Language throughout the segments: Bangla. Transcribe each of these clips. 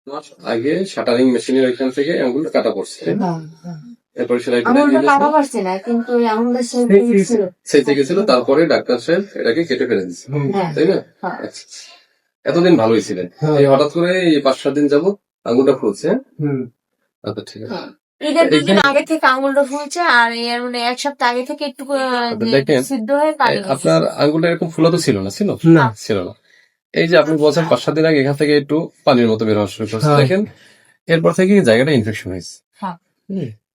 মাস আগে শাটারিং মেশিনের ওইখান থেকে আঙুলটা কাটা পড়ছে। এরপরে সেলাই সেতে গেছিল, তারপরে ডাক্তার সাহেব এটাকে কেটে ফেলে দিচ্ছে, তাই না? আচ্ছা। এতদিন ভালোই ছিলেন, এই হঠাৎ করে এই 5-7 দিন যাবো আঙুলটা ফুলছে। আচ্ছা, ঠিক আছে। ঈদের 2 দিন আগে থেকে আঙুলটা ফুলছে, আর এর মানে 1 সপ্তাহ আগে থেকে একটু দেখেন সিদ্ধ হয়ে পানি আপনার আঙুলটা এরকম ফুলা তো ছিল না, ছিল না। এই যে আপনি বলছেন 5-7 দিন আগে এখান থেকে একটু পানির মতো বের হওয়া শুরু করছে, দেখেন এরপর থেকে জায়গাটা ইনফেকশন হয়েছে।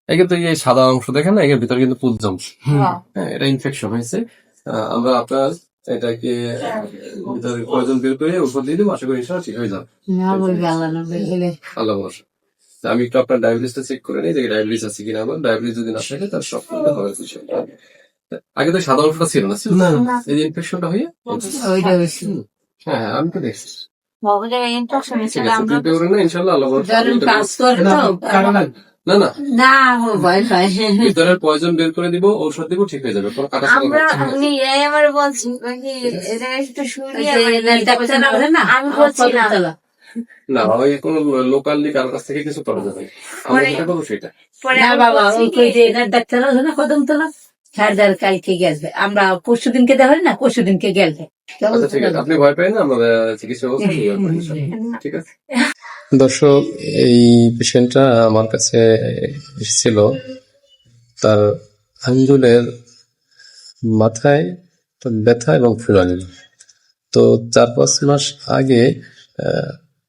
এই কিন্তু এই সাদা অংশ দেখেন না, এর ভিতরে কিন্তু পুজ জমছে, হ্যাঁ, এটা ইনফেকশন হয়েছে। আমরা আপনার এটাকে ভিতরে প্রয়োজন বের করে ওষুধ দিয়ে দেবো, আশা করি ইনশাআল্লাহ ঠিক হয়ে যাবে। আল্লাহ ভরসা। আমি একটু আপনার ডায়াবেটিসটা চেক করে নিই যে ডায়াবেটিস আছে কিনা। আবার ডায়াবেটিস যদি না থাকে তার সব হবে বিষয়। আগে তো সাদা অংশটা ছিল না, এই যে ইনফেকশনটা হয়ে হ্যাঁ আমি তো দেখছি। ইনশাআল্লাহ আল্লাহ ভরসা। না ভিতরের পয়জন বের করে দিব, ঔষধ দিব, ঠিক হয়ে যাবে। না ওই কোন লোকালি কারোর কাছ থেকে কিছু করা যাবে, আমরা যেটা করবো সেটা। ডাক্তার আছে না কদমতলা, সারদার কালকে গেছে, আমরা পরশু দিনকে দেখা না, পরশু দিনকে গেলে। আচ্ছা ঠিক আছে, আপনি ভয় পাই না, আমরা চিকিৎসা ঠিক আছে। দর্শক, এই পেশেন্টটা আমার কাছে এসেছিল, তার আঙ্গুলের মাথায় ব্যথা এবং ফুলানি। তো 4-5 মাস আগে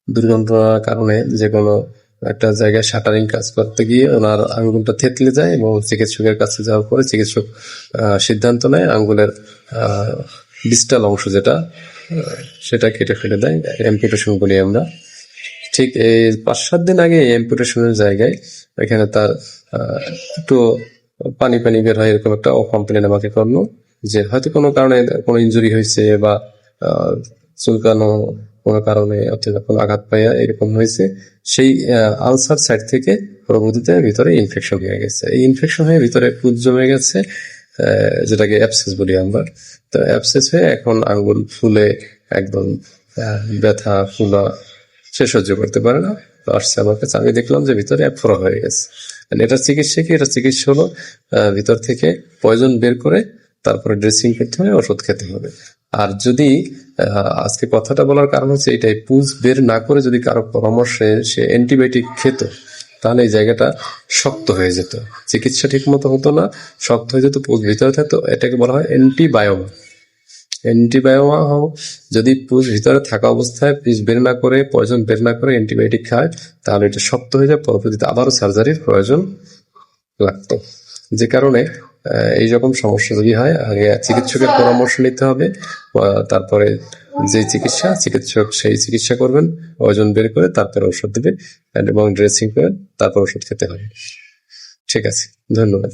দুর্ঘটনার কারণে যে কোনো একটা জায়গায় শাটারিং কাজ করতে গিয়ে ওনার আঙ্গুলটা থেতলে যায় এবং চিকিৎসকের কাছে যাওয়ার পরে চিকিৎসক সিদ্ধান্ত নেয় আঙ্গুলের ডিস্টাল অংশ যেটা সেটা কেটে ফেলে দেয়, অ্যাম্পুটেশন বলি আমরা। ঠিক এই 5-7 দিন আগে অ্যাম্পুটেশনের জায়গায় এখানে তার একটু পানি বের হয়, এরকম একটা কমপ্লেন আমাকে করলো যে হয়তো কোনো কারণে কোনো ইনজুরি হয়েছে বা চুলকানো কোনো কারণে কোনো আঘাত পাইয়া এরকম হয়েছে। সেই আলসার সাইড থেকে পরবর্তীতে ভিতরে ইনফেকশন হয়ে গেছে। এই ইনফেকশন হয়ে ভিতরে পুজ জমে গেছে, যেটাকে অ্যাবসেস বলি আমরা। তো অ্যাবসেস হয়ে এখন আঙ্গুল ফুলে একদম ব্যথা ফুলা সে সহ্য করতে পারে না। তো আসছে আমার কাছে, আমি দেখলাম যে ভিতরে অ্যাফোরা হয়ে গেছে। এটার চিকিৎসা কি? এটা চিকিৎসা হলো ভিতর থেকে পয়জন বের করে তারপরে ড্রেসিং করতে হবে, ওষুধ খেতে হবে। আর যদি আজকে কথাটা বলার কারণ হচ্ছে এটাই, পুজ বের না করে যদি কারো পরামর্শে সে অ্যান্টিবায়োটিক খেত তাহলে এই জায়গাটা শক্ত হয়ে যেত, চিকিৎসা ঠিক মতো হতো না, শক্ত হয়ে যেত, পুজ ভিতরে থাকতো। এটাকে বলা হয় অ্যান্টিবায়োমা। অ্যান্টিবায়োমা যদি পুজ ভিতরে থাকা অবস্থায় পুজ বের না করে পয়জন বের না করে অ্যান্টিবায়োটিক খায় তাহলে এটা শক্ত হয়ে যায়, পরবর্তীতে আবারও সার্জারির প্রয়োজন লাগতো। যে কারণে এই রকম সমস্যা যদি হয় আগে চিকিৎসকের পরামর্শ নিতে হবে, তারপরে যে চিকিৎসক সেই চিকিৎসা করবেন, ওজন বের করে তারপরে ওষুধ দেবে এবং ড্রেসিং করে তারপর ওষুধ খেতে হবে। ঠিক আছে, ধন্যবাদ।